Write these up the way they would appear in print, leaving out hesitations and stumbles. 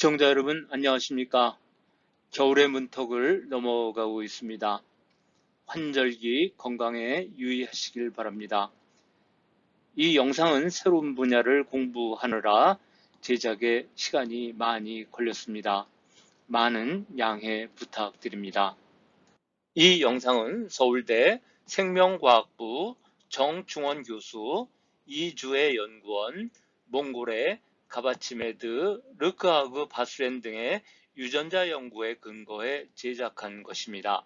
시청자 여러분 안녕하십니까? 겨울의 문턱을 넘어가고 있습니다. 환절기 건강에 유의하시길 바랍니다. 이 영상은 새로운 분야를 공부하느라 제작에 시간이 많이 걸렸습니다. 많은 양해 부탁드립니다. 이 영상은 서울대 생명과학부 정중원 교수, 이주혜 연구원, 몽골의 가바치메드, 르크하그 바수렌 등의 유전자 연구에 근거해 제작한 것입니다.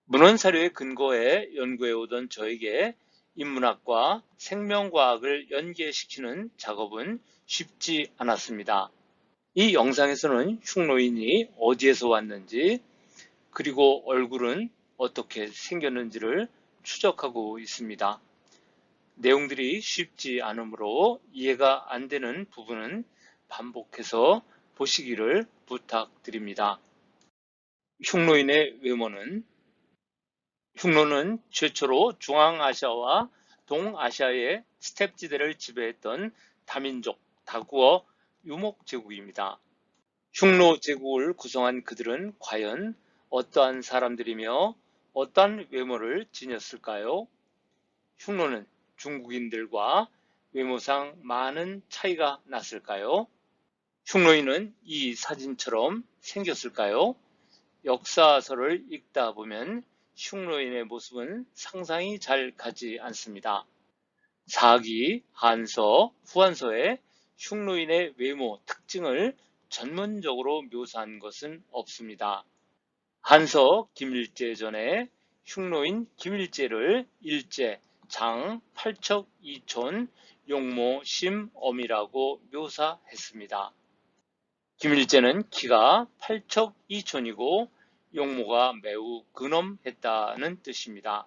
문헌사료에 근거해 연구해오던 저에게 인문학과 생명과학을 연계시키는 작업은 쉽지 않았습니다. 이 영상에서는 흉노인이 어디에서 왔는지, 그리고 얼굴은 어떻게 생겼는지를 추적하고 있습니다. 내용들이 쉽지 않으므로 이해가 안 되는 부분은 반복해서 보시기를 부탁드립니다. 흉노인의 외모는 흉노는 최초로 중앙아시아와 동아시아의 스텝지대를 지배했던 다민족, 다구어 유목 제국입니다. 흉노 제국을 구성한 그들은 과연 어떠한 사람들이며 어떠한 외모를 지녔을까요? 흉노는 중국인들과 외모상 많은 차이가 났을까요? 흉노인은 이 사진처럼 생겼을까요? 역사서를 읽다 보면 흉노인의 모습은 상상이 잘 가지 않습니다. 사기, 한서, 후한서에 흉노인의 외모 특징을 전문적으로 묘사한 것은 없습니다. 한서 김일제전에 흉노인 김일제를 일제, 장, 팔척, 이촌, 용모, 심, 엄이라고 묘사했습니다. 김일제는 키가 팔척, 이촌이고 용모가 매우 근엄했다는 뜻입니다.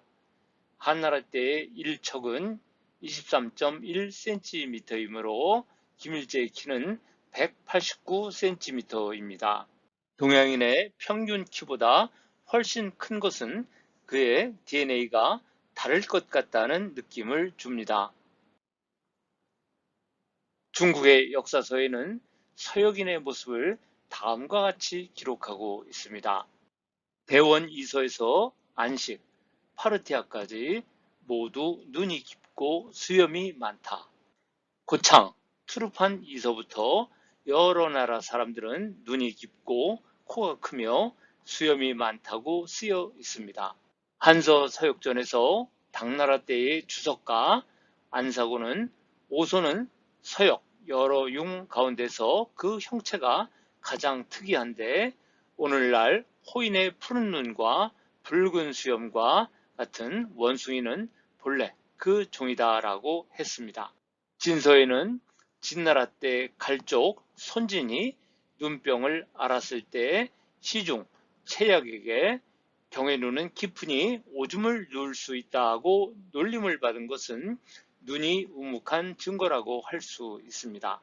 한나라 때의 일척은 23.1cm이므로 김일제의 키는 189cm입니다. 동양인의 평균 키보다 훨씬 큰 것은 그의 DNA가 다를 것 같다는 느낌을 줍니다. 중국의 역사서에는 서역인의 모습을 다음과 같이 기록하고 있습니다. 대원 이서에서 안식, 파르티아까지 모두 눈이 깊고 수염이 많다. 고창, 투르판 이서부터 여러 나라 사람들은 눈이 깊고 코가 크며 수염이 많다고 쓰여 있습니다. 한서 서역전에서 당나라 때의 주석가 안사고는 오소는 서역 여러 융 가운데서 그 형체가 가장 특이한데 오늘날 호인의 푸른 눈과 붉은 수염과 같은 원숭이는 본래 그 종이다라고 했습니다. 진서에는 진나라 때 갈족 손진이 눈병을 앓았을 때 시중 채약에게 경의 눈은 깊으니 오줌을 누울 수 있다고 놀림을 받은 것은 눈이 우묵한 증거라고 할 수 있습니다.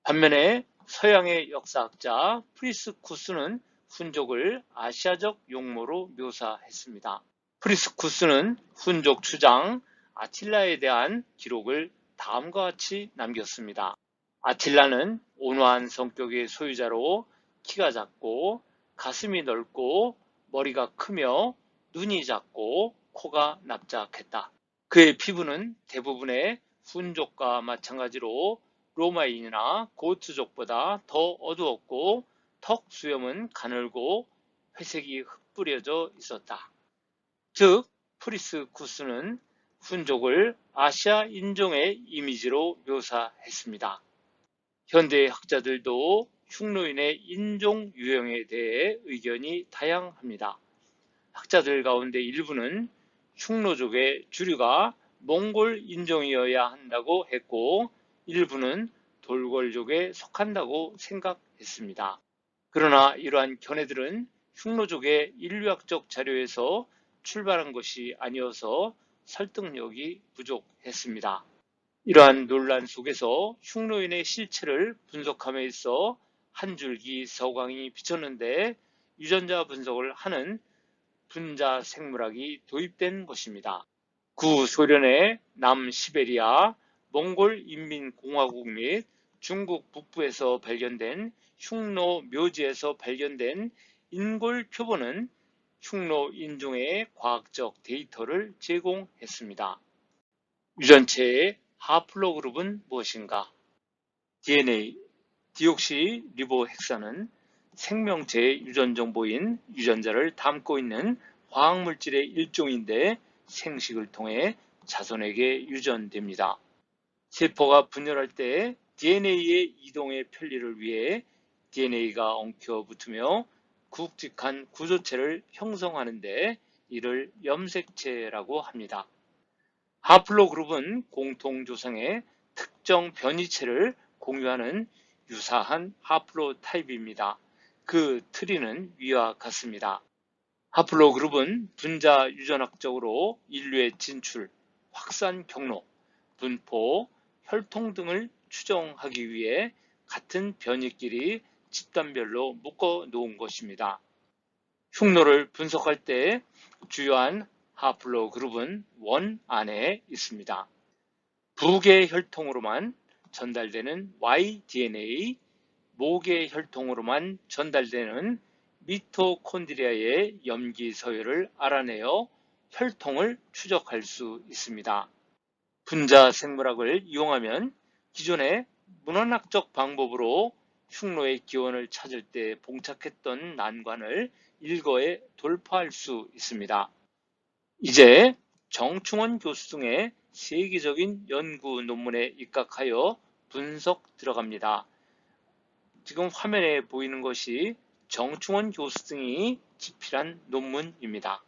반면에 서양의 역사학자 프리스쿠스는 훈족을 아시아적 용모로 묘사했습니다. 프리스쿠스는 훈족 추장 아틸라에 대한 기록을 다음과 같이 남겼습니다. 아틸라는 온화한 성격의 소유자로 키가 작고 가슴이 넓고 머리가 크며 눈이 작고 코가 납작했다. 그의 피부는 대부분의 훈족과 마찬가지로 로마인이나 고트족보다 더 어두웠고 턱 수염은 가늘고 회색이 흩뿌려져 있었다. 즉 프리스쿠스는 훈족을 아시아 인종의 이미지로 묘사했습니다. 현대 학자들도 흉노인의 인종 유형에 대해 의견이 다양합니다. 학자들 가운데 일부는 흉노족의 주류가 몽골 인종이어야 한다고 했고 일부는 돌궐족에 속한다고 생각했습니다. 그러나 이러한 견해들은 흉노족의 인류학적 자료에서 출발한 것이 아니어서 설득력이 부족했습니다. 이러한 논란 속에서 흉노인의 실체를 분석함에 있어 한 줄기 서광이 비쳤는데 유전자 분석을 하는 분자 생물학이 도입된 것입니다. 구소련의 남시베리아, 몽골 인민공화국 및 중국 북부에서 발견된 흉노 묘지에서 발견된 인골 표본은 흉노 인종의 과학적 데이터를 제공했습니다. 유전체의 하플로그룹은 무엇인가? DNA, 디옥시리보핵산은 생명체의 유전 정보인 유전자를 담고 있는 화학물질의 일종인데 생식을 통해 자손에게 유전됩니다. 세포가 분열할 때 DNA의 이동의 편리를 위해 DNA가 엉켜 붙으며 굵직한 구조체를 형성하는데 이를 염색체라고 합니다. 하플로그룹은 공통조상의 특정 변이체를 공유하는 유사한 하플로타입입니다. 그 트리는 위와 같습니다. 하플로그룹은 분자 유전학적으로 인류의 진출, 확산 경로, 분포, 혈통 등을 추정하기 위해 같은 변이끼리 집단별로 묶어 놓은 것입니다. 흉노를 분석할 때 주요한 하플로그룹은 원 안에 있습니다. 부계 혈통으로만 전달되는 Y-DNA, 모계 혈통으로만 전달되는 미토콘드리아의 염기 서열을 알아내어 혈통을 추적할 수 있습니다. 분자 생물학을 이용하면 기존의 문헌학적 방법으로 흉노의 기원을 찾을 때 봉착했던 난관을 일거에 돌파할 수 있습니다. 이제 정충원 교수 등의 세계적인 연구 논문에 입각하여 분석 들어갑니다. 지금 화면에 보이는 것이 정충원 교수 등이 집필한 논문입니다.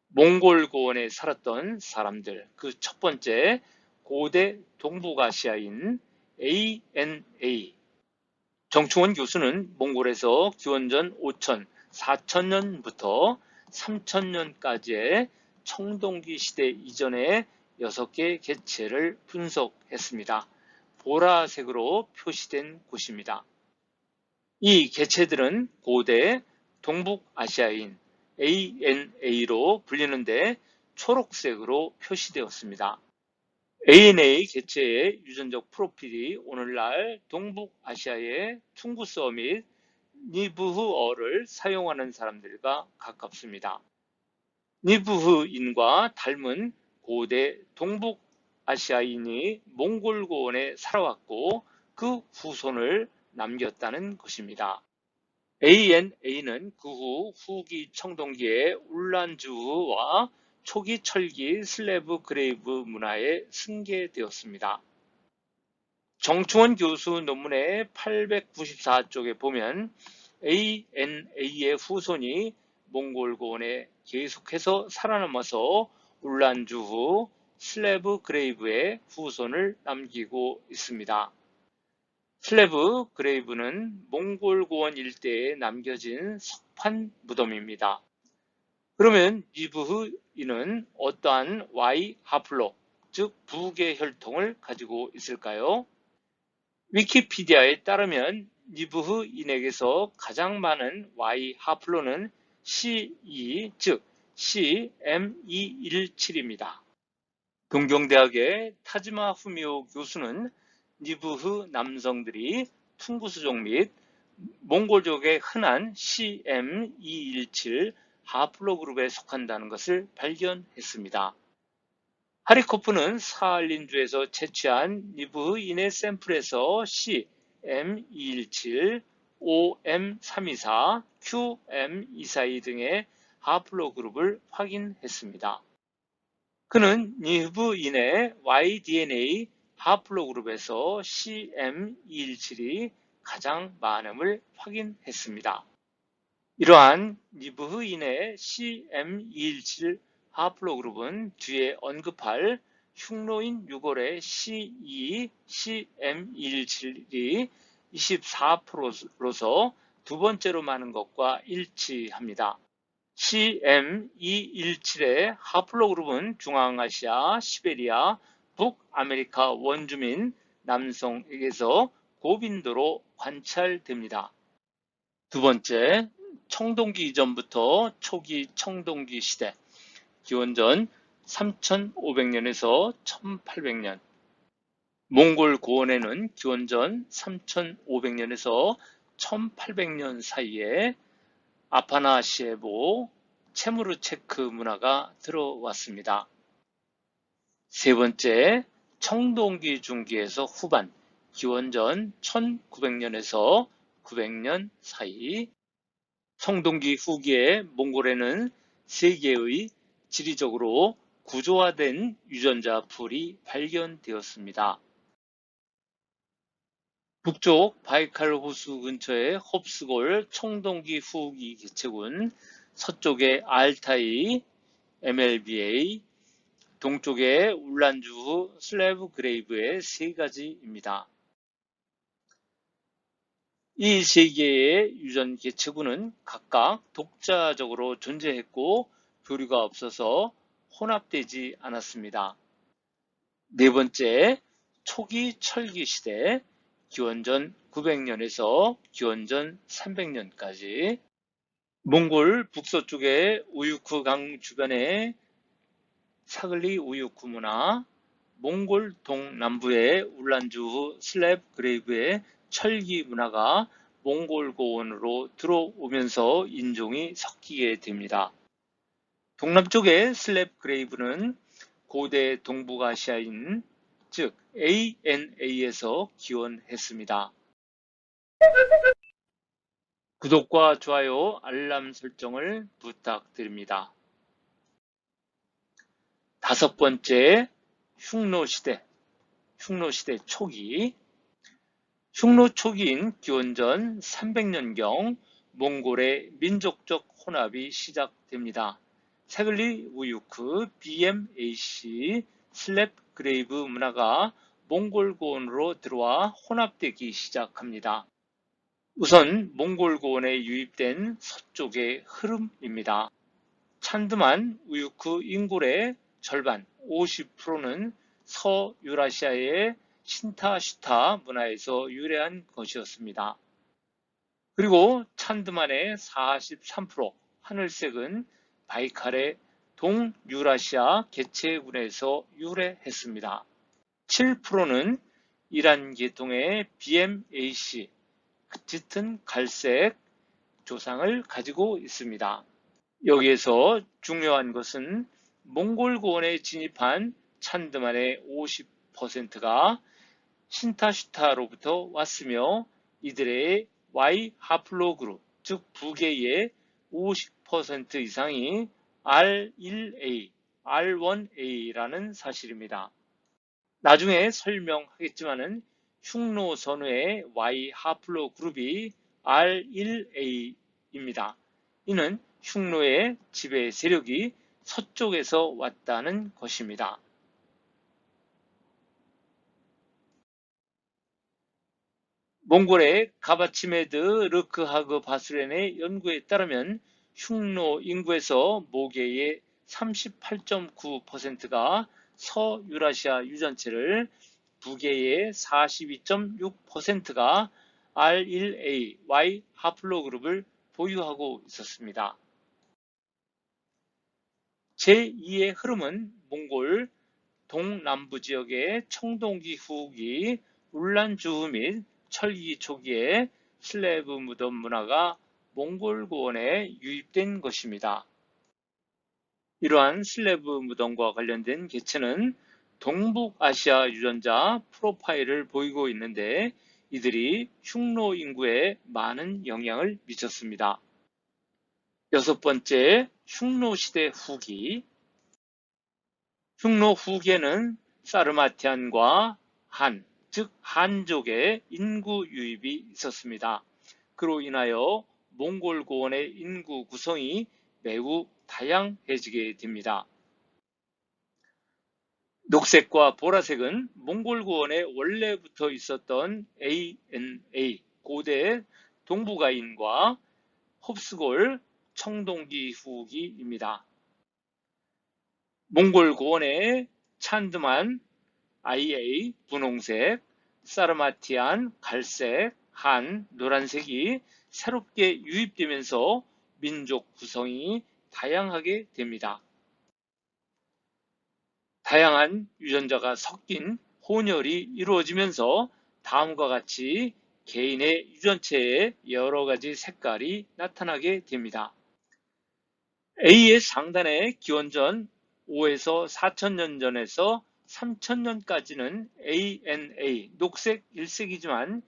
몽골 고원에 살았던 사람들, 그 첫 번째 고대 동북아시아인 ANA. 정충원 교수는 몽골에서 기원전 5천, 4천년부터 3천년까지의 청동기 시대 이전의 6개 개체를 분석했습니다. 보라색으로 표시된 곳입니다. 이 개체들은 고대 동북아시아인 ANA로 불리는데 초록색으로 표시되었습니다. ANA 개체의 유전적 프로필이 오늘날 동북아시아의 퉁구스어 및 니브흐어를 사용하는 사람들과 가깝습니다. 니브흐인과 닮은 고대 동북아시아인이 몽골 고원에 살아왔고 그 후손을 남겼다는 것입니다. ANA는 그 후 후기 청동기의 울란주흐와 초기 철기 슬래브 그레이브 문화에 승계되었습니다. 정충원 교수 논문의 894쪽에 보면 ANA의 후손이 몽골 고원에 계속해서 살아남아서 울란주흐, 슬래브 그레이브의 후손을 남기고 있습니다. 슬래브 그레이브는 몽골 고원 일대에 남겨진 석판 무덤입니다. 그러면 니브흐인은 어떠한 Y 하플로, 즉 부계 혈통을 가지고 있을까요? 위키피디아에 따르면 니브흐인에게서 가장 많은 Y 하플로는 C2, 즉 CM217입니다. 동경대학의 타지마 후미오 교수는 니브흐 남성들이 퉁구스족 및 몽골족에 흔한 CM217 하플로그룹에 속한다는 것을 발견했습니다. 하리코프는 사할린주에서 채취한 니브흐인의 샘플에서 CM217, OM324, QM242 등의 하플로그룹을 확인했습니다. 그는 니브흐인의 Y-DNA 하플로그룹에서 CM217이 가장 많음을 확인했습니다. 이러한 니브흐인의 CM217 하플로그룹은 뒤에 언급할 흉노인 유골의 C2, CM217이 24%로서 두 번째로 많은 것과 일치합니다. CM217의 하플로그룹은 중앙아시아, 시베리아, 북아메리카 원주민 남성에게서 고빈도로 관찰됩니다. 두 번째, 청동기 이전부터 초기 청동기 시대, 기원전 3500년에서 1800년, 몽골 고원에는 기원전 3500년에서 1800년 사이에 아파나시에보, 체무르체크 문화가 들어왔습니다. 세 번째, 청동기 중기에서 후반, 기원전 1900년에서 900년 사이, 청동기 후기에 몽골에는 세 개의 지리적으로 구조화된 유전자 풀이 발견되었습니다. 북쪽 바이칼 호수 근처의 홉스골 청동기 후기 개체군, 서쪽의 알타이 MLBA, 동쪽의 울란주후 슬래브 그레이브의 세 가지입니다. 이 세 개의 유전 개체군은 각각 독자적으로 존재했고 교류가 없어서 혼합되지 않았습니다. 네 번째, 초기 철기 시대, 기원전 900년에서 기원전 300년까지 몽골 북서쪽의 우유크 강 주변의 사글리 우유크 문화, 몽골 동남부의 울란주후 슬랩 그레이브의 철기 문화가 몽골 고원으로 들어오면서 인종이 섞이게 됩니다. 동남쪽의 슬랩 그레이브는 고대 동북아시아인, 즉 ANA에서 기원했습니다. 구독과 좋아요, 알람 설정을 부탁드립니다. 다섯 번째, 흉노시대 초기. 흉노 초기인 기원전 300년경 몽골의 민족적 혼합이 시작됩니다. 사글리 우유크, BMAC, 슬랩 그레이브 문화가 몽골 고원으로 들어와 혼합되기 시작합니다. 우선 몽골 고원에 유입된 서쪽의 흐름입니다. 찬드만 우유크 인골의 절반 50%는 서유라시아의 신타슈타 문화에서 유래한 것이었습니다. 그리고 찬드만의 43% 하늘색은 바이칼의 동유라시아 개체군에서 유래했습니다. 7%는 이란 계통의 BMAC, 짙은 갈색 조상을 가지고 있습니다. 여기에서 중요한 것은 몽골 고원에 진입한 찬드만의 50%가 신타슈타로부터 왔으며 이들의 Y 하플로그룹, 즉 부계의 50% 이상이 R1A, R1A라는 사실입니다. 나중에 설명하겠지만은 흉노 선우의 Y 하플로그룹이 R1A입니다. 이는 흉노의 지배 세력이 서쪽에서 왔다는 것입니다. 몽골의 가바치메드 르크하그 바스렌의 연구에 따르면 흉노 인구에서 모계의 38.9%가 서유라시아 유전체를, 부계의 42.6%가 R1A, Y 하플로그룹을 보유하고 있었습니다. 제2의 흐름은 몽골 동남부 지역의 청동기 후기, 울란주후 및 철기 초기에 슬래브 무덤 문화가 몽골 고원에 유입된 것입니다. 이러한 슬래브 무덤과 관련된 개체는 동북아시아 유전자 프로파일을 보이고 있는데 이들이 흉노 인구에 많은 영향을 미쳤습니다. 여섯 번째, 흉노 시대 후기. 흉노 후기에는 사르마티안과 한, 즉 한족의 인구 유입이 있었습니다. 그로 인하여 몽골 고원의 인구 구성이 매우 다양해지게 됩니다. 녹색과 보라색은 몽골 고원에 원래부터 있었던 ANA, 고대 동북아인과 홉스골 청동기 후기입니다. 몽골 고원에 찬드만 IA 분홍색, 사르마티안 갈색, 한 노란색이 새롭게 유입되면서 민족 구성이 다양하게 됩니다. 다양한 유전자가 섞인 혼혈이 이루어지면서 다음과 같이 개인의 유전체에 여러 가지 색깔이 나타나게 됩니다. A의 상단의 기원전 5에서 4천년 전에서 3천년까지는 ANA, 녹색 일색이지만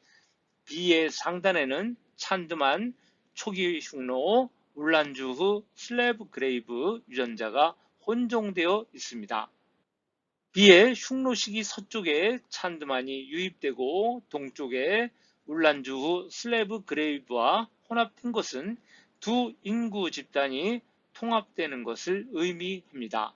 B의 상단에는 찬드만, 초기 흉노, 울란주 후 슬래브 그레이브 유전자가 혼종되어 있습니다. B의 흉노시기 서쪽에 찬드만이 유입되고 동쪽에 울란주 후 슬래브 그레이브와 혼합된 것은 두 인구 집단이 통합되는 것을 의미합니다.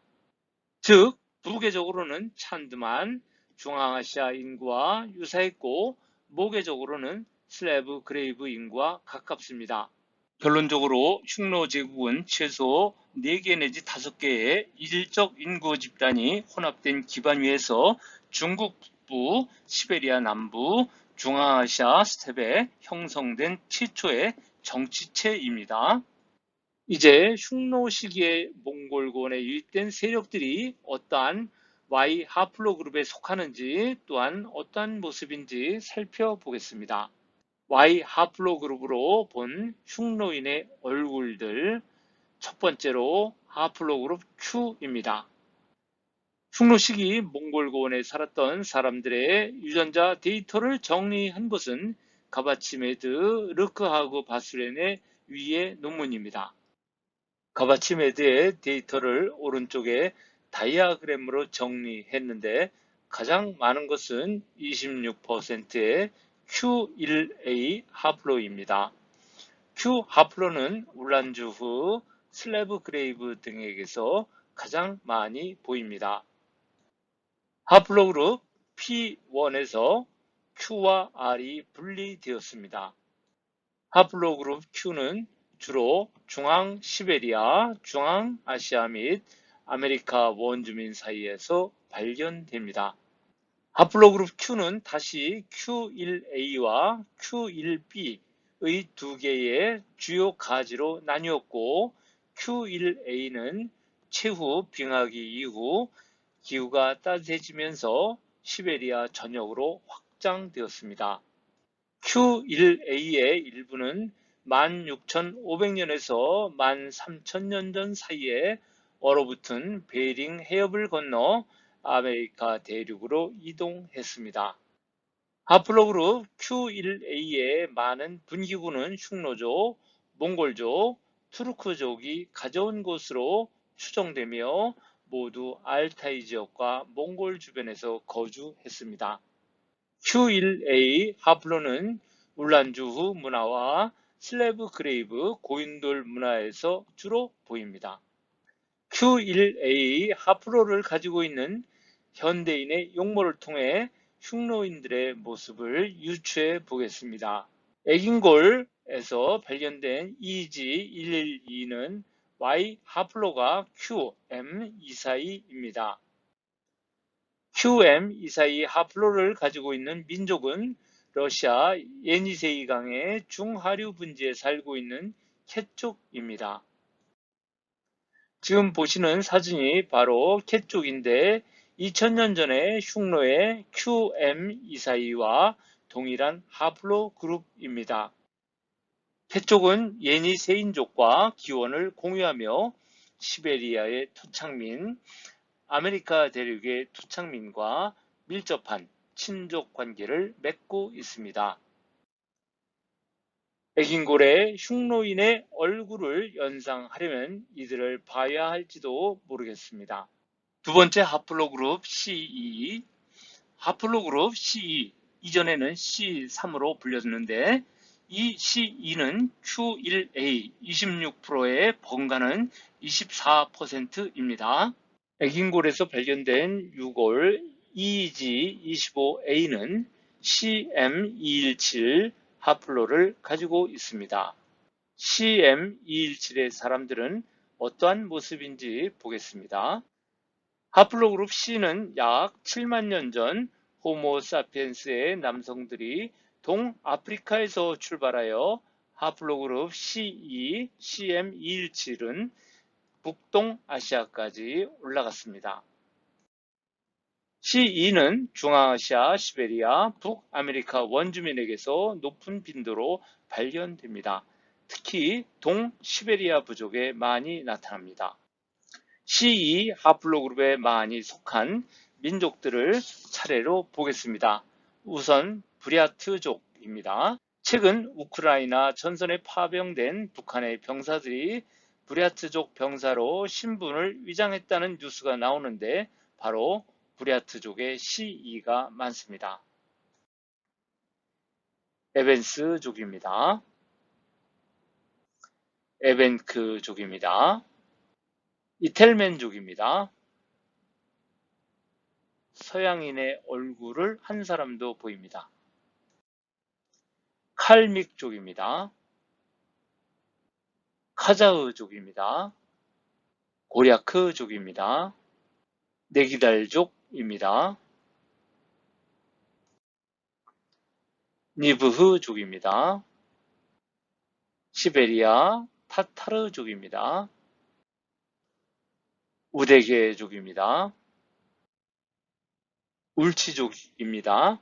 즉, 부계적으로는 찬드만, 중앙아시아 인구와 유사했고 모계적으로는 슬래브 그레이브 인구와 가깝습니다. 결론적으로 흉노 제국은 최소 4개 내지 5개의 일적 인구 집단이 혼합된 기반 위에서 중국 북부, 시베리아 남부, 중앙아시아 스텝에 형성된 최초의 정치체입니다. 이제 흉노 시기에 몽골권에 유입된 세력들이 어떠한 Y 하플로 그룹에 속하는지 또한 어떠한 모습인지 살펴보겠습니다. Y 하플로 그룹으로 본 흉노인의 얼굴들, 첫 번째로 하플로 그룹 Q입니다. 흉노 시기 몽골고원에 살았던 사람들의 유전자 데이터를 정리한 것은 가바치메드, 르크하그 바수렌의 위의 논문입니다. 가바치메드의 데이터를 오른쪽에 다이아그램으로 정리했는데 가장 많은 것은 26%의 Q1A 하플로입니다. Q 하플로는 울란주 후 슬래브 그레이브 등에게서 가장 많이 보입니다. 하플로 그룹 P1에서 Q와 R이 분리되었습니다. 하플로 그룹 Q는 주로 중앙 시베리아, 중앙아시아 및 아메리카 원주민 사이에서 발견됩니다. 하플로 그룹 Q는 다시 Q1A와 Q1B의 두 개의 주요 가지로 나뉘었고 Q1A는 최후 빙하기 이후 기후가 따뜻해지면서 시베리아 전역으로 확장되었습니다. Q1A의 일부는 16,500년에서 13,000년 전 사이에 얼어붙은 베링 해협을 건너 아메리카 대륙으로 이동했습니다. 하플로 그룹 Q1A의 많은 분기구는 흉노족, 몽골족, 투르크족이 가져온 것으로 추정되며 모두 알타이 지역과 몽골 주변에서 거주했습니다. Q1A 하플로는 울란주후 문화와 슬래브 그레이브 고인돌 문화에서 주로 보입니다. Q1A 하플로를 가지고 있는 현대인의 용모를 통해 흉노인들의 모습을 유추해 보겠습니다. 애긴골에서 발견된 EG112는 Y 하플로가 QM242입니다. QM242 하플로를 가지고 있는 민족은 러시아 예니세이강의 중하류 분지에 살고 있는 캣족입니다. 지금 보시는 사진이 바로 캣족인데 2000년 전에 흉노의 QM242와 동일한 하플로 그룹입니다. 캣족은 예니세인족과 기원을 공유하며 시베리아의 토착민, 아메리카 대륙의 토착민과 밀접한 친족 관계를 맺고 있습니다. 애긴골의 흉노인의 얼굴을 연상하려면 이들을 봐야 할지도 모르겠습니다. 두 번째 하플로 그룹 CE. 하플로 그룹 CE, 이전에는 C3으로 불렸는데 이 CE는 Q1A 26%의 번간은 24%입니다. 애긴골에서 발견된 유골 EG25A는 CM217 하플로를 가지고 있습니다. CM217의 사람들은 어떠한 모습인지 보겠습니다. 하플로 그룹 C는 약 7만 년 전 호모 사피엔스의 남성들이 동아프리카에서 출발하여 하플로 그룹 CE, CM217은 북동아시아까지 올라갔습니다. C2는 중앙아시아, 시베리아, 북아메리카 원주민에게서 높은 빈도로 발견됩니다. 특히 동시베리아 부족에 많이 나타납니다. C2 하플로그룹에 많이 속한 민족들을 차례로 보겠습니다. 우선 부랴트족입니다. 최근 우크라이나 전선에 파병된 북한의 병사들이 부랴트족 병사로 신분을 위장했다는 뉴스가 나오는데 바로 부랴트족의 C2가 많습니다. 에벤스족입니다. 에벤크족입니다. 이텔멘족입니다. 서양인의 얼굴을 한 사람도 보입니다. 칼믹족입니다. 카자흐족입니다. 고랴크족입니다. 네기달족입니다. 니브흐족입니다. 시베리아 타타르족입니다. 우데게족입니다. 울치족입니다.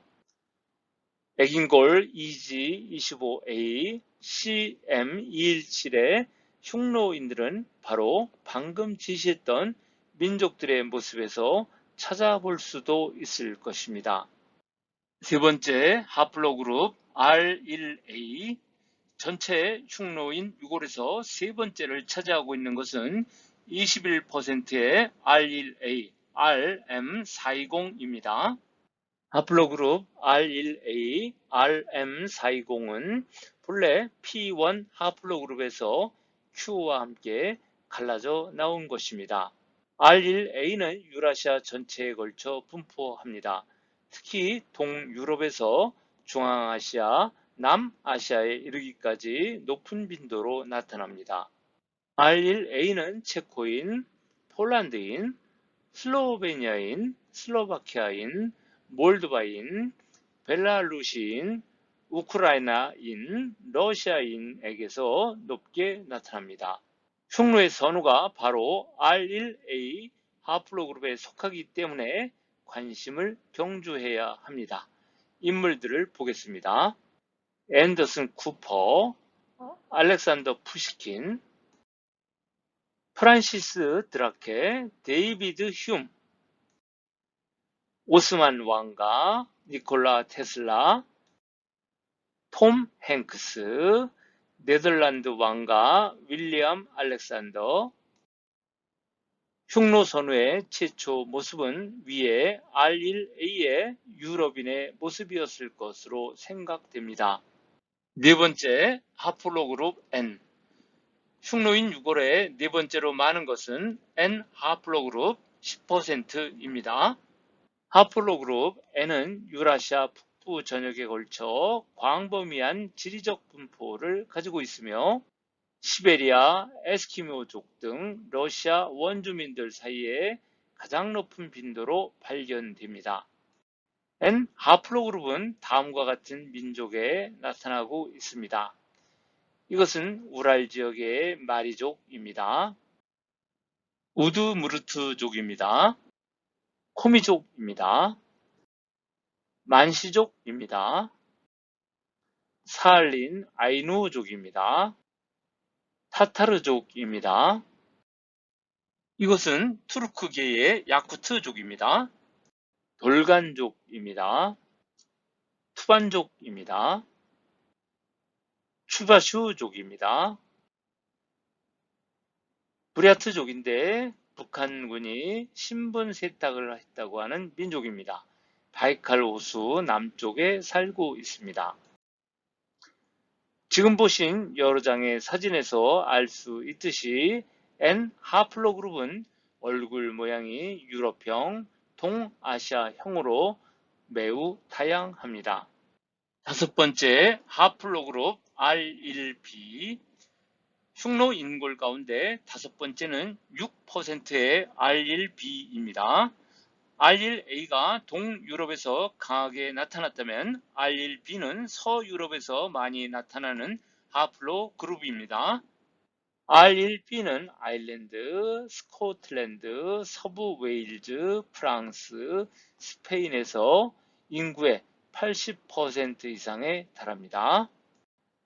에긴골 EG25A CM217의 흉노인들은 바로 방금 지시했던 민족들의 모습에서 찾아볼 수도 있을 것입니다. 세 번째 하플로그룹 R1A 전체 흉노인 6월에서 세 번째를 차지하고 있는 것은 21%의 R1A, RM420입니다. 하플로그룹 R1A, RM420은 본래 P1 하플로그룹에서 Q와 함께 갈라져 나온 것입니다. R1A는 유라시아 전체에 걸쳐 분포합니다. 특히 동유럽에서 중앙아시아, 남아시아에 이르기까지 높은 빈도로 나타납니다. R1A는 체코인, 폴란드인, 슬로베니아인, 슬로바키아인, 몰도바인, 벨라루시인, 우크라이나인, 러시아인에게서 높게 나타납니다. 흉노의 선호가 바로 R1A 하플로그룹에 속하기 때문에 관심을 경주해야 합니다. 인물들을 보겠습니다. 앤더슨 쿠퍼, 알렉산더 푸시킨, 프란시스 드라케, 데이비드 휴움, 오스만 왕가, 니콜라 테슬라, 톰 행크스, 네덜란드 왕가 윌리엄 알렉산더. 흉노 선우의 최초 모습은 위에 R1A의 유럽인의 모습이었을 것으로 생각됩니다. 네 번째, 하플로그룹 N. 흉노인 6월에 네 번째로 많은 것은 N 하플로그룹 10%입니다. 하플로그룹 N은 유라시아 북부 전역에 걸쳐 광범위한 지리적 분포를 가지고 있으며 시베리아, 에스키모족 등 러시아 원주민들 사이에 가장 높은 빈도로 발견됩니다. N 하플로그룹은 다음과 같은 민족에 나타나고 있습니다. 이것은 우랄 지역의 마리족입니다. 우드무르트족입니다. 코미족입니다. 만시족입니다. 사할린 아이누족입니다. 타타르족입니다. 이것은 투르크계의 야쿠트족입니다. 돌간족입니다. 투반족입니다. 추바슈족입니다. 부랴트족인데 북한군이 신분 세탁을 했다고 하는 민족입니다. 바이칼 호수 남쪽에 살고 있습니다. 지금 보신 여러 장의 사진에서 알 수 있듯이 N 하플로그룹은 얼굴 모양이 유럽형, 동아시아형으로 매우 다양합니다. 다섯 번째 하플로그룹 R1B. 흉노 인골 가운데 다섯 번째는 6%의 R1B입니다. R1A가 동유럽에서 강하게 나타났다면 R1B는 서유럽에서 많이 나타나는 하플로 그룹입니다. R1B는 아일랜드, 스코틀랜드, 서부 웨일즈, 프랑스, 스페인에서 인구의 80% 이상에 달합니다.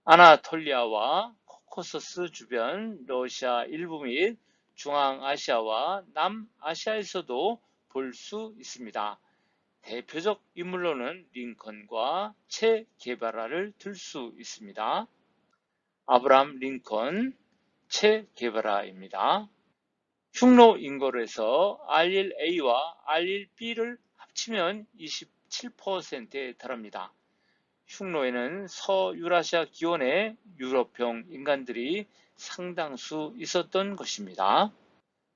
아나톨리아와 코커서스 주변, 러시아 일부 및 중앙아시아와 남아시아에서도 볼 수 있습니다. 대표적 인물로는 링컨과 체 게바라를 들 수 있습니다. 아브라함 링컨, 체 게바라입니다. 흉노 인구에서 R1A와 R1B를 합치면 27%에 달합니다. 흉노에는 서유라시아 기원의 유럽형 인간들이 상당수 있었던 것입니다.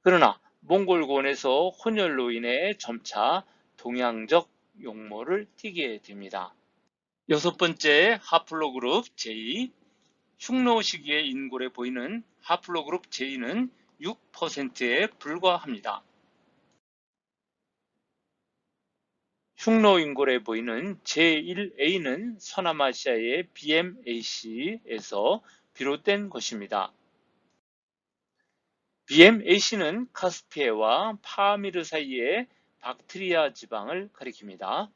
그러나 몽골권에서 혼혈로 인해 점차 동양적 용모를 띠게 됩니다. 여섯 번째 하플로그룹 J, 흉노 시기의 인골에 보이는 하플로그룹 J는 6%에 불과합니다. 흉노 인골에 보이는 제1A는 서남아시아의 BMAC에서 비롯된 것입니다. BMAC는 카스피해와 파미르 사이의 박트리아 지방을 가리킵니다.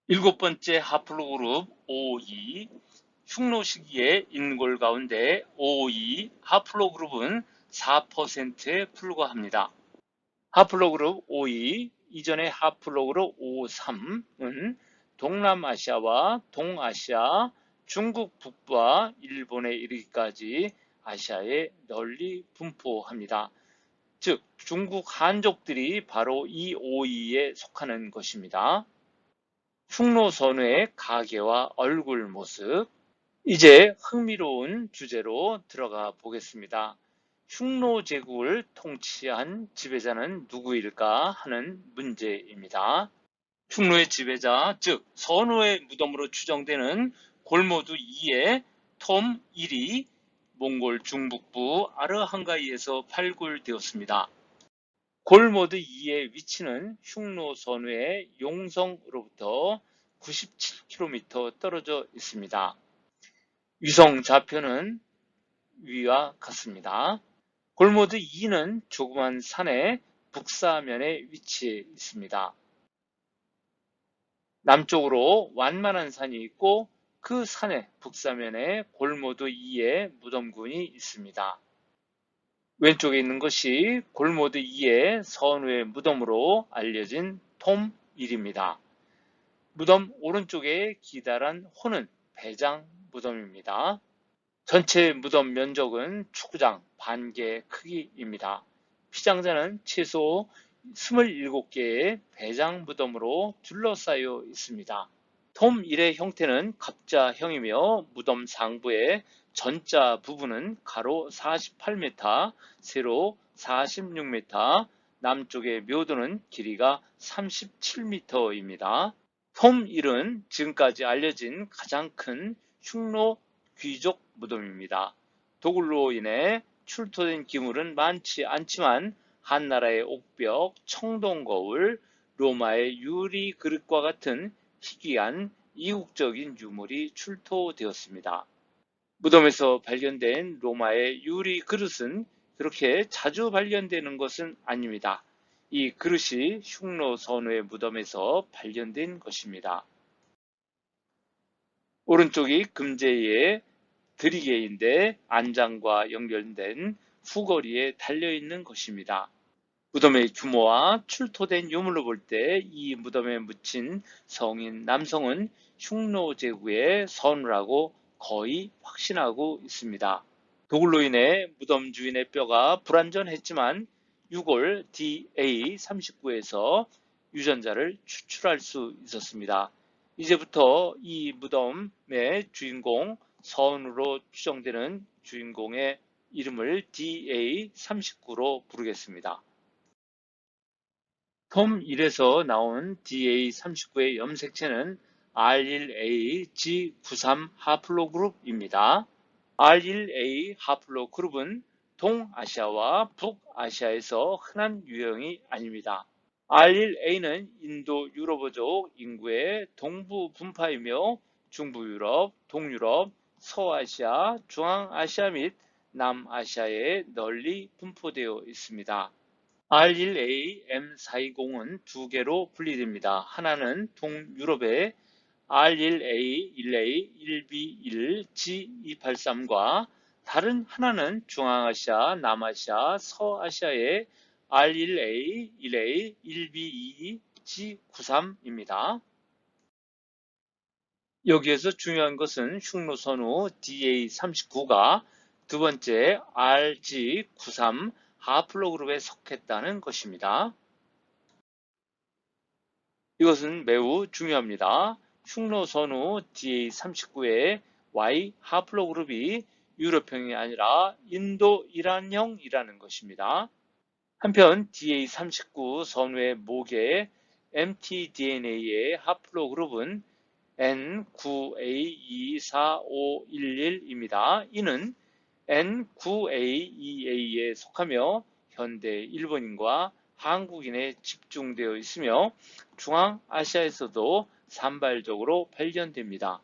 일곱 번째 하플로그룹 O2, 흉노 시기의 인골 가운데 O2 하플로그룹은 4%에 불과합니다. 하플로그룹 O2, 이전의 하플로그룹 O3은 동남아시아와 동아시아, 중국 북부와 일본에 이르기까지 아시아에 널리 분포합니다. 즉, 중국 한족들이 바로 이 O2에 속하는 것입니다. 흉노선의 가계와 얼굴 모습. 이제 흥미로운 주제로 들어가 보겠습니다. 흉노 제국을 통치한 지배자는 누구일까 하는 문제입니다. 흉노의 지배자, 즉 선우의 무덤으로 추정되는 골모두 2의 톰 1이 몽골 중북부 아르한가이에서 발굴되었습니다. 골모드 2의 위치는 흉노 선우의 용성으로부터 97km 떨어져 있습니다. 위성 좌표는 위와 같습니다. 골모드 2는 조그만 산의 북사면에 위치해 있습니다. 남쪽으로 완만한 산이 있고 그 산의 북사면에 골모드 2의 무덤군이 있습니다. 왼쪽에 있는 것이 골모드 2의 선우의 무덤으로 알려진 톰 1입니다. 무덤 오른쪽에 기다란 호는 배장 무덤입니다. 전체 무덤 면적은 축구장 반개 크기입니다. 피장자는 최소 27개의 배장 무덤으로 둘러싸여 있습니다. 톰 1의 형태는 갑자형이며 무덤 상부의 전자 부분은 가로 48m, 세로 46m, 남쪽의 묘도는 길이가 37m입니다. 톰 1은 지금까지 알려진 가장 큰 흉노 귀족 무덤입니다. 도굴로 인해 출토된 기물은 많지 않지만 한나라의 옥벽, 청동거울, 로마의 유리 그릇과 같은 희귀한 이국적인 유물이 출토되었습니다. 무덤에서 발견된 로마의 유리 그릇은 그렇게 자주 발견되는 것은 아닙니다. 이 그릇이 흉노 선우의 무덤에서 발견된 것입니다. 오른쪽이 금제의 드리개인데 안장과 연결된 후거리에 달려있는 것입니다. 무덤의 규모와 출토된 유물로 볼 때 이 무덤에 묻힌 성인 남성은 흉노 제국의 선우라고 거의 확신하고 있습니다. 도굴로 인해 무덤 주인의 뼈가 불완전했지만 유골 DA39에서 유전자를 추출할 수 있었습니다. 이제부터 이 무덤의 주인공, 선우로 추정되는 주인공의 이름을 DA39로 부르겠습니다. 톰 1에서 나온 DA39의 염색체는 R1A G93 하플로그룹입니다. R1A 하플로그룹은 동아시아와 북아시아에서 흔한 유형이 아닙니다. R1A는 인도 유럽어족 인구의 동부 분파이며 중부 유럽, 동유럽, 서아시아, 중앙아시아 및 남아시아에 널리 분포되어 있습니다. R1A M420은 두 개로 분리됩니다. 하나는 동유럽의 R1A 1A 1B1 G283과 다른 하나는 중앙아시아, 남아시아, 서아시아의 R1A 1A 1B2 G93입니다. 여기에서 중요한 것은 흉노선후 DA39가 두 번째 RG93 하플로그룹에 속했다는 것입니다. 이것은 매우 중요합니다. 흉노선후 DA39의 Y 하플로그룹이 유럽형이 아니라 인도 이란형이라는 것입니다. 한편 DA39 선후의 모계 mtDNA의 하플로그룹은 N9A24511입니다. 이는 N9A2A에 속하며 현대 일본인과 한국인에 집중되어 있으며 중앙아시아에서도 산발적으로 발견됩니다.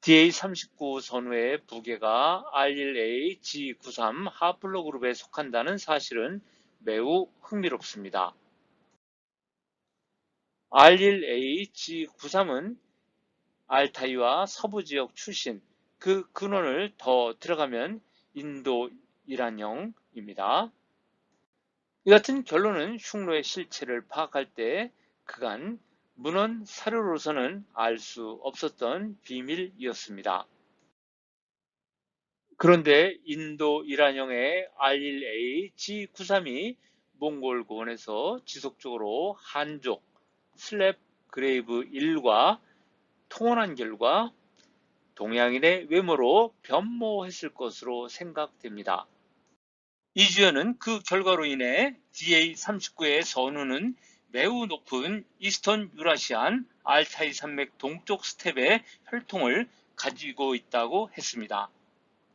DA39 선후의 부계가 R1A G93 하플로그룹에 속한다는 사실은 매우 흥미롭습니다. R1A G93은 알타이와 서부 지역 출신, 그 근원을 더 들어가면 인도 이란형입니다. 이 같은 결론은 흉노의 실체를 파악할 때 그간 문헌 사료로서는 알 수 없었던 비밀이었습니다. 그런데 인도 이란형의 R1A G93이 몽골 고원에서 지속적으로 한족, 슬랩 그레이브 1과 통혼한 결과 동양인의 외모로 변모했을 것으로 생각됩니다. 이주연은 그 결과로 인해 DA39의 선후는 매우 높은 이스턴 유라시안 알타이 산맥 동쪽 스텝의 혈통을 가지고 있다고 했습니다.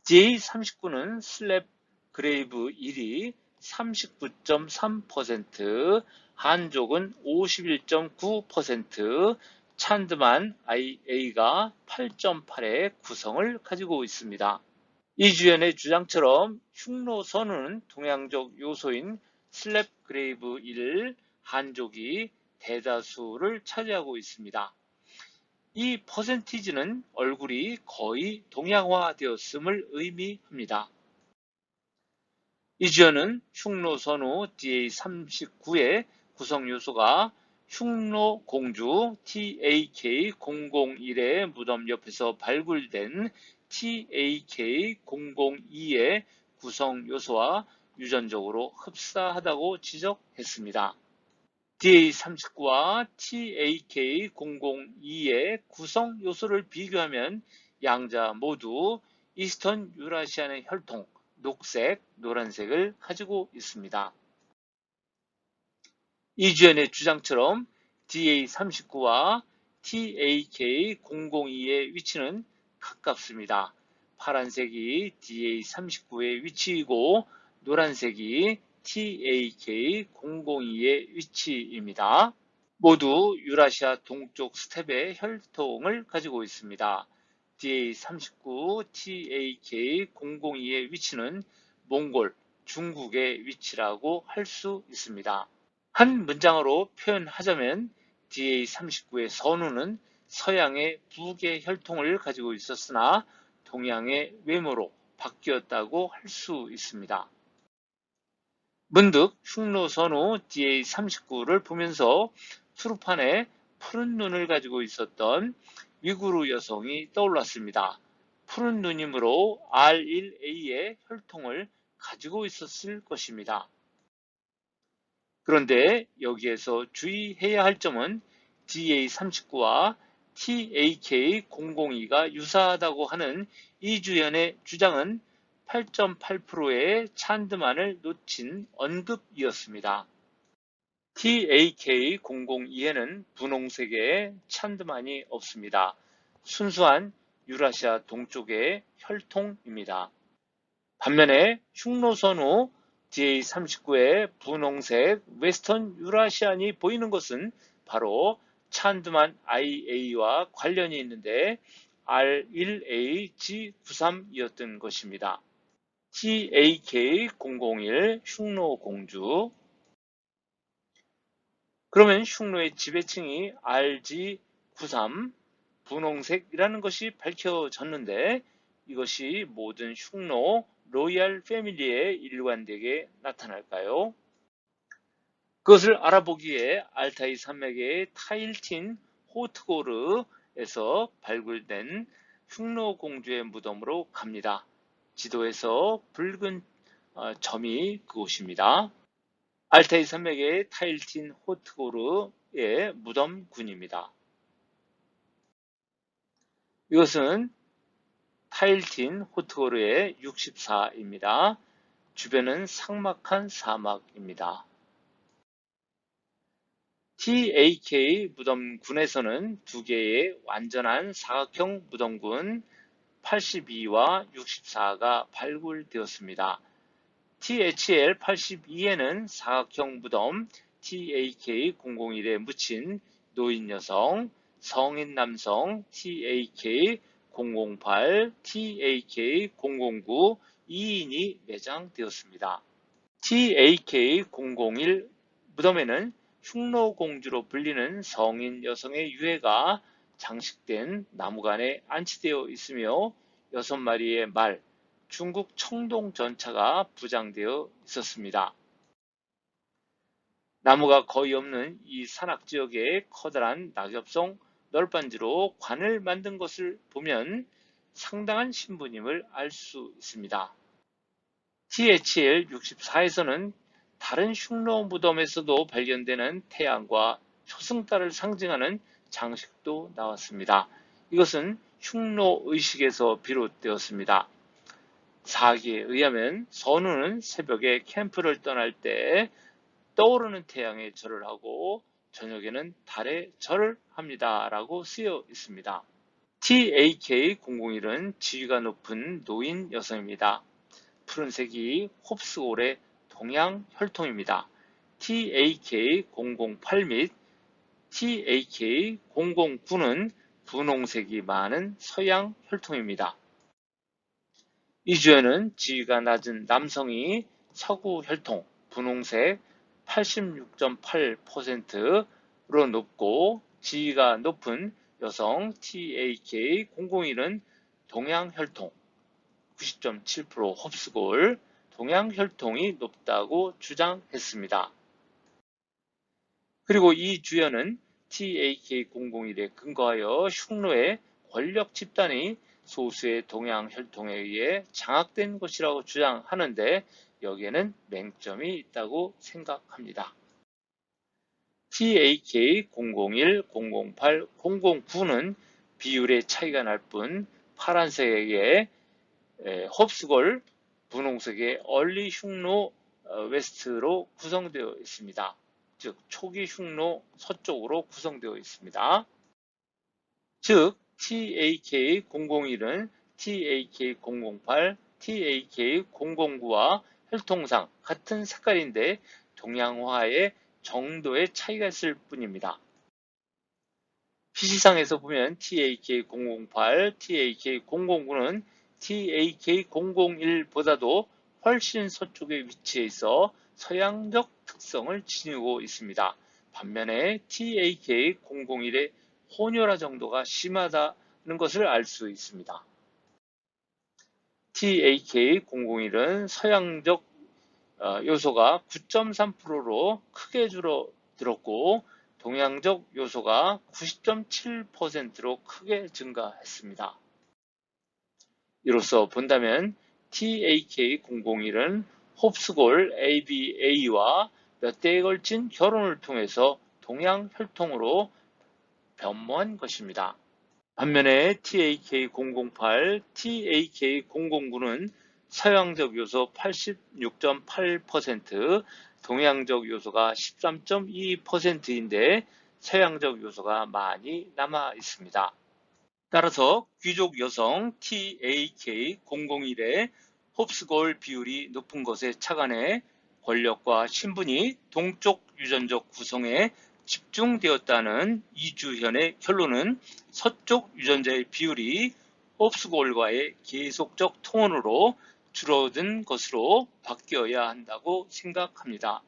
DA39는 슬랩 그레이브 1이 39.3%, 한족은 51.9%, 찬드만 IA가 8.8의 구성을 가지고 있습니다. 이주연의 주장처럼 흉노 선후는 동양적 요소인 슬랩 그레이브 1 한족이 대다수를 차지하고 있습니다. 이 퍼센티지는 얼굴이 거의 동양화되었음을 의미합니다. 이주연은 흉노 선후 DA39의 구성 요소가 흉노 공주 TAK001의 무덤 옆에서 발굴된 TAK002의 구성 요소와 유전적으로 흡사하다고 지적했습니다. DA39와 TAK002의 구성 요소를 비교하면 양자 모두 이스턴 유라시안의 혈통, 녹색, 노란색을 가지고 있습니다. 이주연의 주장처럼 DA39와 TAK002의 위치는 가깝습니다. 파란색이 DA39의 위치이고 노란색이 TAK002의 위치입니다. 모두 유라시아 동쪽 스텝의 혈통을 가지고 있습니다. DA39, TAK002의 위치는 몽골, 중국의 위치라고 할 수 있습니다. 한 문장으로 표현하자면 DA39의 선후는 서양의 북의 혈통을 가지고 있었으나 동양의 외모로 바뀌었다고 할 수 있습니다. 문득 흉노선후 DA39를 보면서 투르판에 푸른 눈을 가지고 있었던 위구르 여성이 떠올랐습니다. 푸른 눈이므로 R1A의 혈통을 가지고 있었을 것입니다. 그런데 여기에서 주의해야 할 점은 DA39와 TAK002가 유사하다고 하는 이주연의 주장은 8.8%의 찬드만을 놓친 언급이었습니다. TAK002에는 분홍색의 찬드만이 없습니다. 순수한 유라시아 동쪽의 혈통입니다. 반면에 흉노선후 DA39의 분홍색 웨스턴 유라시안이 보이는 것은 바로 찬드만 IA와 관련이 있는데 R1AG93이었던 것입니다. TAK001 흉노공주. 그러면 흉노의 지배층이 RG93 분홍색이라는 것이 밝혀졌는데, 이것이 모든 흉노 로얄 패밀리에 일관되게 나타날까요? 그것을 알아보기에 알타이 산맥의 타일틴 호트고르에서 발굴된 흉노공주의 무덤으로 갑니다. 지도에서 붉은 점이 그곳입니다. 알타이 산맥의 타일틴 호트고르의 무덤군입니다. 이것은 타일틴 호트고르의 64입니다. 주변은 삭막한 사막입니다. TAK 무덤군에서는 두 개의 완전한 사각형 무덤군 82와 64가 발굴되었습니다. THL82에는 사각형 무덤 TAK001에 묻힌 노인 여성, 성인 남성 TAK008, TAK009, 2인이 매장되었습니다. TAK001 무덤에는 흉노공주로 불리는 성인 여성의 유해가 장식된 나무관에 안치되어 있으며 6마리의 말, 중국 청동 전차가 부장되어 있었습니다. 나무가 거의 없는 이 산악지역에 커다란 낙엽성 널빤지로 관을 만든 것을 보면 상당한 신부님을 알 수 있습니다. THL64에서는 다른 흉노 무덤에서도 발견되는 태양과 초승달을 상징하는 장식도 나왔습니다. 이것은 흉노 의식에서 비롯되었습니다. 사기에 의하면 선우는 새벽에 캠프를 떠날 때 떠오르는 태양에 절을 하고 저녁에는 달에 절을 합니다 라고 쓰여 있습니다. TAK001은 지위가 높은 노인 여성입니다. 푸른색이 홉스골의 동양 혈통입니다. TAK008 및 TAK009는 분홍색이 많은 서양 혈통입니다. 이 주에는 지위가 낮은 남성이 서구 혈통 분홍색 86.8%로 높고, 지위가 높은 여성 TAK001은 동양 혈통 90.7% 홉스골 동양 혈통이 높다고 주장했습니다. 그리고 이 주연은 TAK001에 근거하여 흉노의 권력 집단이 소수의 동양 혈통에 의해 장악된 것이라고 주장하는데, 여기에는 맹점이 있다고 생각합니다. TAK001, 008, 009는 비율의 차이가 날 뿐 파란색의 홉스골, 분홍색의 얼리 흉노 웨스트로 구성되어 있습니다. 즉 초기 흉노 서쪽으로 구성되어 있습니다. 즉 TAK001은 TAK008, TAK009와 혈통상 같은 색깔인데 동양화의 정도의 차이가 있을 뿐입니다. PC상에서 보면 TAK008, TAK009는 TAK001보다도 훨씬 서쪽에 위치해 있어 서양적 특성을 지니고 있습니다. 반면에 TAK001의 혼혈화 정도가 심하다는 것을 알 수 있습니다. TAK001은 서양적 요소가 9.3%로 크게 줄어들었고, 동양적 요소가 90.7%로 크게 증가했습니다. 이로써 본다면 TAK001은 홉스골 ABA와 몇 대에 걸친 결혼을 통해서 동양 혈통으로 변모한 것입니다. 반면에 TAK008, TAK009는 서양적 요소 86.8%, 동양적 요소가 13.2%인데 서양적 요소가 많이 남아 있습니다. 따라서 귀족 여성 TAK001의 홉스골 비율이 높은 것에 착안해 권력과 신분이 동쪽 유전적 구성에 집중되었다는 이주현의 결론은 서쪽 유전자의 비율이 홉스골과의 계속적 통원으로 줄어든 것으로 바뀌어야 한다고 생각합니다.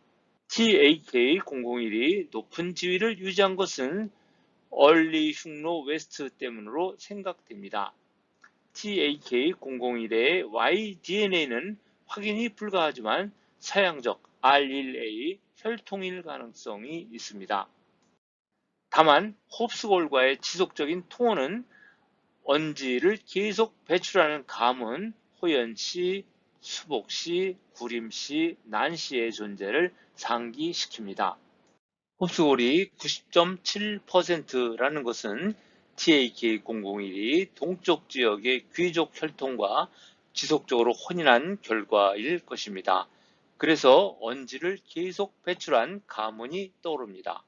TAK001이 높은 지위를 유지한 것은 얼리 흉노 웨스트 때문으로 생각됩니다. TAK001의 Y-DNA는 확인이 불가하지만 사양적 R1A 혈통일 가능성이 있습니다. 다만 홉스골과의 지속적인 통원은 언지를 계속 배출하는 가문 호연씨, 수복씨, 구림씨, 난씨의 존재를 상기시킵니다. 홉스골이 90.7%라는 것은 TAK001이 동쪽 지역의 귀족 혈통과 지속적으로 혼인한 결과일 것입니다. 그래서 언지를 계속 배출한 가문이 떠오릅니다.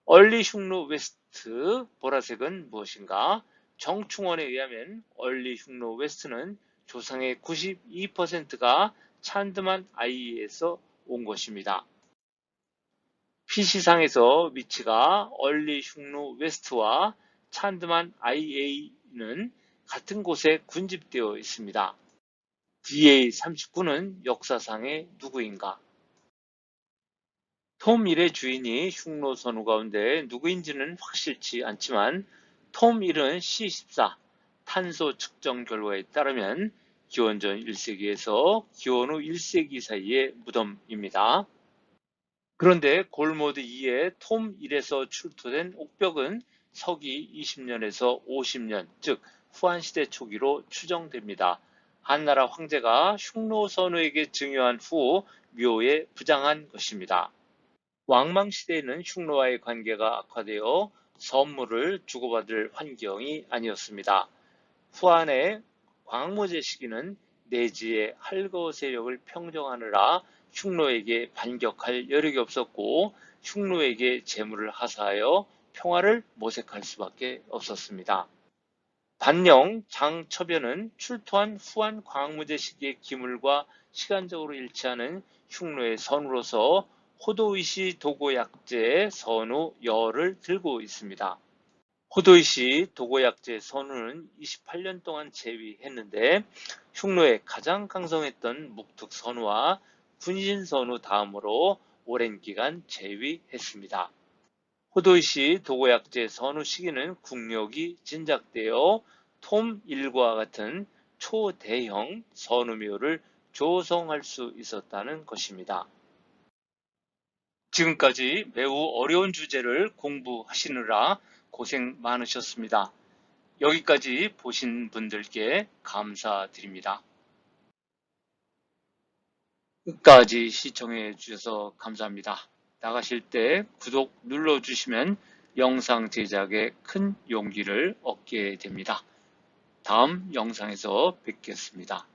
얼리 흉노 웨스트 보라색은 무엇인가? 정충원에 의하면 얼리 흉노 웨스트는 조상의 92%가 찬드만 아이에서 온 것입니다. PC상에서 위치가 얼리 흉노 웨스트와 찬드만 IA는 같은 곳에 군집되어 있습니다. DA39는 역사상의 누구인가? 톰 1의 주인이 흉노 선우 가운데 누구인지는 확실치 않지만 톰 1은 C14 탄소 측정 결과에 따르면 기원전 1세기에서 기원 후 1세기 사이의 무덤입니다. 그런데 골모드 2의 톰 1에서 출토된 옥벽은 서기 20년에서 50년, 즉 후한시대 초기로 추정됩니다. 한나라 황제가 흉노 선우에게 증여한 후 묘에 부장한 것입니다. 왕망시대에는 흉노와의 관계가 악화되어 선물을 주고받을 환경이 아니었습니다. 후한의 광무제 시기는 내지의 할거 세력을 평정하느라 흉노에게 반격할 여력이 없었고 흉노에게 재물을 하사하여 평화를 모색할 수밖에 없었습니다. 반영 장처변은 출토한 후한 광무제 시기의 기물과 시간적으로 일치하는 흉노의 선우로서 호도이시 도고약제 선우 여를 들고 있습니다. 호도이시 도고약제 선우는 28년 동안 재위했는데 흉노의 가장 강성했던 묵특 선우와 군신 선우 다음으로 오랜 기간 재위했습니다. 호도이시 도고약제 선우 시기는 국력이 진작되어 톰 1과 같은 초대형 선우묘를 조성할 수 있었다는 것입니다. 지금까지 매우 어려운 주제를 공부하시느라 고생 많으셨습니다. 여기까지 보신 분들께 감사드립니다. 끝까지 시청해 주셔서 감사합니다. 나가실 때 구독 눌러주시면 영상 제작에 큰 용기를 얻게 됩니다. 다음 영상에서 뵙겠습니다.